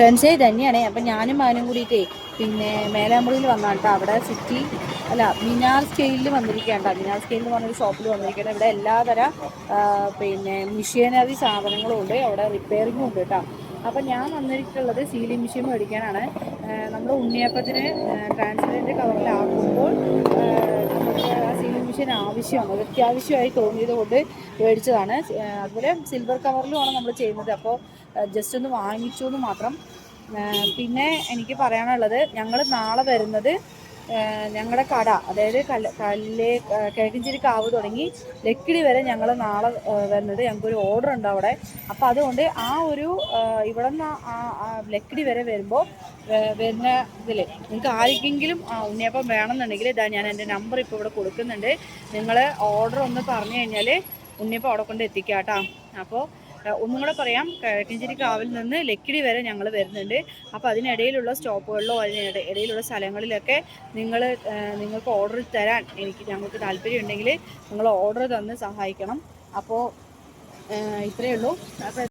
Fancy തന്നെയാണ്. അപ്പം ഞാനും മകനും കൂടിയിട്ടേ പിന്നെ മേലാമ്പുറയിൽ വന്നാണ് കേട്ടോ. അവിടെ സിറ്റി അല്ല മിനാർ സ്കെയിലിൽ വന്നിരിക്കുകയാണ് കേട്ടോ. മിനാർ സ്കെയിൽ എന്ന് പറഞ്ഞൊരു ഷോപ്പിൽ വന്നിരിക്കുകയാണ്. ഇവിടെ എല്ലാതര പിന്നെ മിഷീനറി സാധനങ്ങളും ഉണ്ട്, അവിടെ റിപ്പയറിങ്ങും ഉണ്ട് കേട്ടോ. അപ്പം ഞാൻ വന്നിട്ടുള്ളത് സീലിംഗ് മെഷീൻ മേടിക്കാനാണ്. നമ്മുടെ ഉണ്ണിയപ്പത്തിന് ട്രാൻസ്പെറൻറ്റ് കവറിലാക്കുമ്പോൾ നമുക്ക് ആ സീലിംഗ് മെഷീൻ ആവശ്യമാണ്, ഒരു അത്യാവശ്യമായി തോന്നിയത് കൊണ്ട് മേടിച്ചതാണ്. അതുപോലെ സിൽവർ കവറിലുമാണ് നമ്മൾ ചെയ്യുന്നത്. അപ്പോൾ ജസ്റ്റ് ഒന്ന് വാങ്ങിച്ചു എന്ന് മാത്രം. പിന്നെ എനിക്ക് പറയാനുള്ളത്, ഞങ്ങൾ നാളെ വരുന്നത് ഞങ്ങളുടെ കട, അതായത് കിഴക്കഞ്ചേരി കാവ് തുടങ്ങി ലക്കിടി വരെ ഞങ്ങൾ നാളെ വരുന്നത്. ഞങ്ങൾക്കൊരു ഓർഡർ ഉണ്ട് അവിടെ. അപ്പോൾ അതുകൊണ്ട് ആ ഒരു ഇവിടെ നിന്ന് ലക്കിടി വരെ വരുമ്പോൾ വരുന്ന ഇതിൽ നിങ്ങൾക്ക് ആർക്കെങ്കിലും ഉണ്ണിയപ്പം വേണമെന്നുണ്ടെങ്കിൽ ഇതാ ഞാൻ എൻ്റെ നമ്പർ ഇപ്പോൾ ഇവിടെ കൊടുക്കുന്നുണ്ട്. നിങ്ങൾ ഓർഡർ ഒന്ന് പറഞ്ഞു കഴിഞ്ഞാൽ ഉണ്ണിയപ്പം അവിടെ കൊണ്ട് എത്തിക്കാം കേട്ടോ. അപ്പോൾ ഒന്നും കൂടെ പറയാം, കിഴക്കഞ്ചേരി കാവിൽ നിന്ന് ലക്കിടി വരെ ഞങ്ങൾ വരുന്നുണ്ട്. അപ്പോൾ അതിനിടയിലുള്ള സ്റ്റോപ്പുകളിലോ അതിനിടയിലുള്ള സ്ഥലങ്ങളിലൊക്കെ നിങ്ങൾക്ക് ഓർഡർ തരാൻ ഞങ്ങൾക്ക് താല്പര്യം ഉണ്ടെങ്കിൽ നിങ്ങൾ ഓർഡർ തന്ന് സഹായിക്കണം. അപ്പോൾ ഇത്രയേ ഉള്ളൂ. അപ്പോൾ